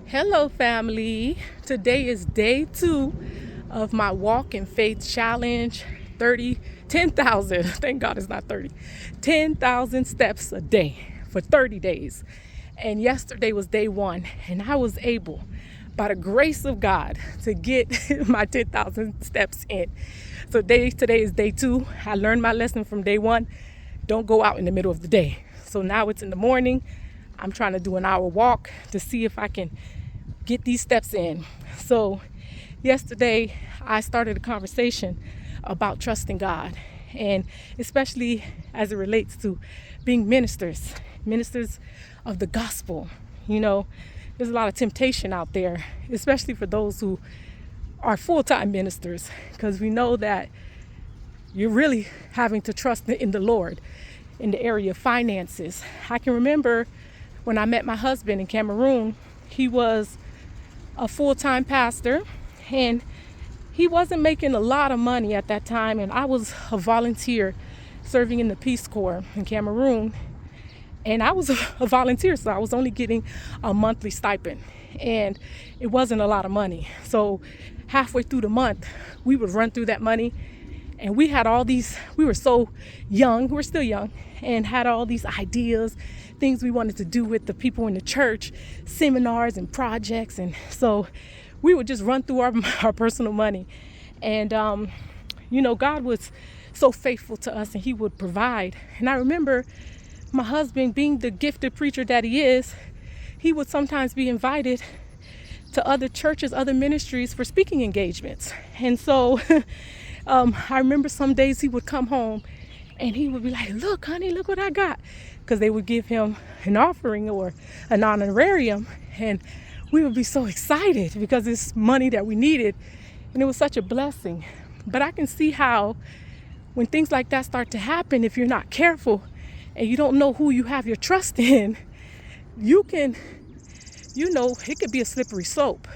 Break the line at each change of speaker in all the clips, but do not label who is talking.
Hello, family. Today is day 2 of my walk in faith challenge. 10,000. Thank God it's not 30. 10,000 steps a day for 30 days. And yesterday was day 1, and I was able, by the grace of God, to get my 10,000 steps in. So today is day 2. I learned my lesson from day 1. Don't go out in the middle of the day. So now it's in the morning. I'm trying to do an hour walk to see if I can get these steps in. So yesterday I started a conversation about trusting God, and especially as it relates to being ministers of the gospel. There's a lot of temptation out there, especially for those who are full-time ministers, because we know that you're really having to trust in the Lord in the area of finances. I can remember when I met my husband in Cameroon. He was a full-time pastor, and he wasn't making a lot of money at that time, and I was a volunteer serving in the Peace Corps in Cameroon, and I was a volunteer, so I was only getting a monthly stipend, and it wasn't a lot of money. So halfway through the month, we would run through that money, and we were so young, we're still young, and had all these ideas, things we wanted to do with the people in the church, seminars and projects. And so we would just run through our personal money. And, God was so faithful to us, and he would provide. And I remember my husband, being the gifted preacher that he is, he would sometimes be invited to other churches, other ministries for speaking engagements. And so I remember some days he would come home and he would be like, "Look, honey, look what I got." Because they would give him an offering or an honorarium. And we would be so excited because it's money that we needed. And it was such a blessing. But I can see how when things like that start to happen, if you're not careful and you don't know who you have your trust in, it could be a slippery slope.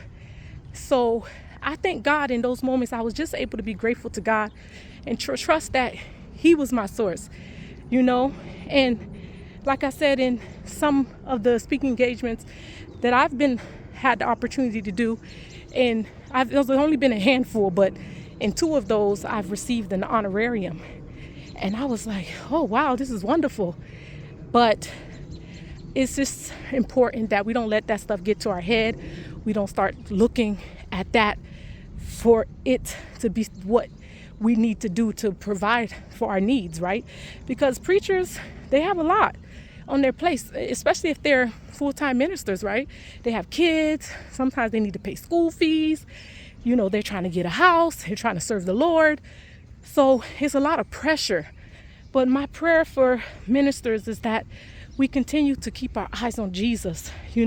So I thank God in those moments. I was just able to be grateful to God and trust that he was my source, and like I said, in some of the speaking engagements that I've had the opportunity to do, and there's only been a handful, but in 2 of those I've received an honorarium, and I was like, oh wow, this is wonderful. But it's just important that we don't let that stuff get to our head. We don't start looking at that for it to be what we need to do to provide for our needs, right? Because preachers, they have a lot on their plate, especially if they're full-time ministers, right? They have kids. Sometimes they need to pay school fees. They're trying to get a house. They're trying to serve the Lord. So it's a lot of pressure. But my prayer for ministers is that we continue to keep our eyes on Jesus. He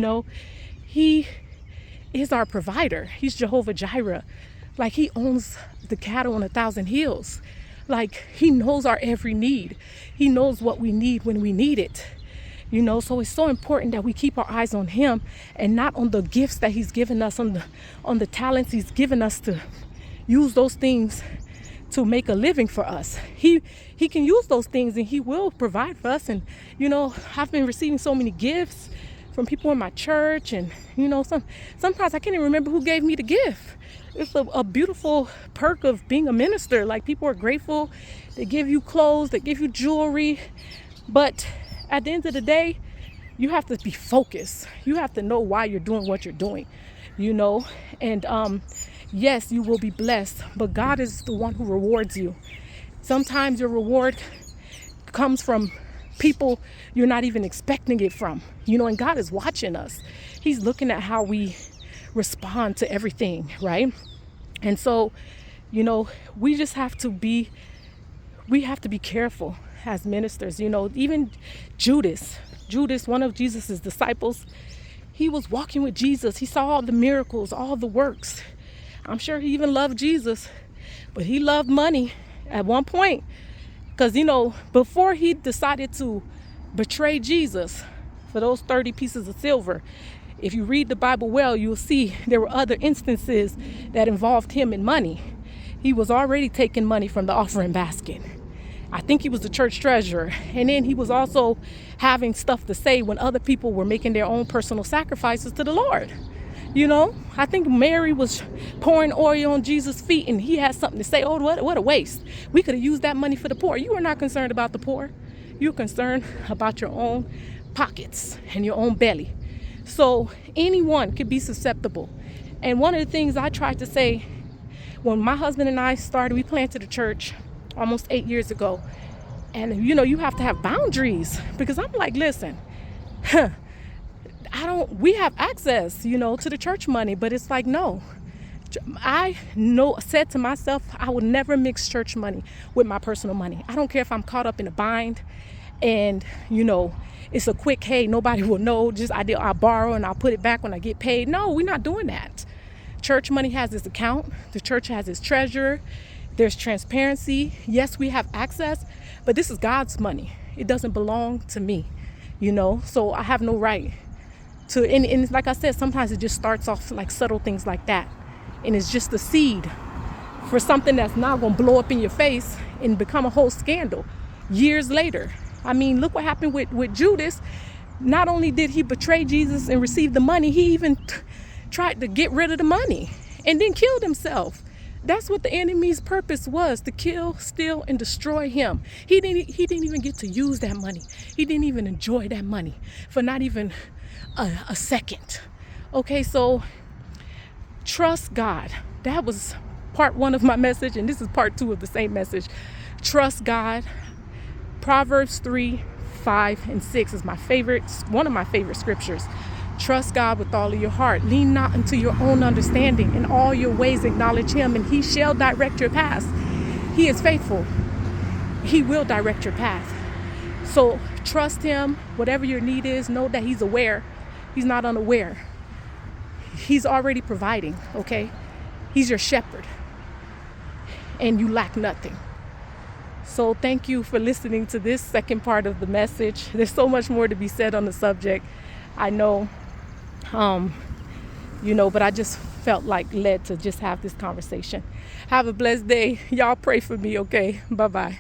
is our provider. He's Jehovah Jireh. Like, he owns the cattle on 1,000 hills. Like, he knows our every need. He knows what we need when we need it. So it's so important that we keep our eyes on him and not on the gifts that he's given us, on the talents he's given us to use those things to make a living for us. He can use those things and he will provide for us. And, I've been receiving so many gifts from people in my church, and, sometimes I can't even remember who gave me the gift. It's a beautiful perk of being a minister. Like, people are grateful. They give you clothes, they give you jewelry. But at the end of the day, you have to be focused. You have to know why you're doing what you're doing, And yes, you will be blessed, but God is the one who rewards you. Sometimes your reward comes from people you're not even expecting it from, and God is watching us. He's looking at how we respond to everything, right? And so, we have to be careful as ministers. Even Judas, one of Jesus's disciples, he was walking with Jesus. He saw all the miracles, all the works. I'm sure he even loved Jesus, but he loved money at one point, because before he decided to betray Jesus for those 30 pieces of silver, if you read the Bible well, you'll see there were other instances that involved him in money. He was already taking money from the offering basket. I think he was the church treasurer. And then he was also having stuff to say when other people were making their own personal sacrifices to the Lord. You know, I think Mary was pouring oil on Jesus' feet and he had something to say. Oh, what a waste. We could have used that money for the poor. You are not concerned about the poor. You're concerned about your own pockets and your own belly. So anyone could be susceptible. And one of the things I tried to say when my husband and I started, we planted a church almost 8 years ago. And you know, you have to have boundaries, because I'm like, listen, we have access, you know, to the church money, but it's like, no. Said to myself, I would never mix church money with my personal money. I don't care if I'm caught up in a bind and, you know, it's a quick, hey, nobody will know, just I'll borrow and I'll put it back when I get paid. No, we're not doing that. Church money has its account. The church has its treasurer. There's transparency. Yes, we have access, but this is God's money. It doesn't belong to me, you know, so I have no right to, and like I said, sometimes it just starts off like subtle things like that. And it's just a seed for something that's not going to blow up in your face and become a whole scandal years later. I mean, look what happened with Judas. Not only did he betray Jesus and receive the money, he even tried to get rid of the money and then killed himself. That's what the enemy's purpose was, to kill, steal, and destroy him. He didn't even get to use that money. He didn't even enjoy that money for not even a second. Okay, so trust God. That was part 1 of my message, and this is part 2 of the same message. Trust God. Proverbs 3, 5, and 6 is one of my favorite scriptures. Trust God with all of your heart. Lean not into your own understanding. In all your ways acknowledge him, and he shall direct your paths. He is faithful. He will direct your path. So trust him. Whatever your need is, know that he's aware. He's not unaware. He's already providing, okay? He's your shepherd, and you lack nothing. So thank you for listening to this second part of the message. There's so much more to be said on the subject, I know, you know, but I just felt like led to just have this conversation. Have a blessed day. Y'all pray for me, okay? Bye-bye.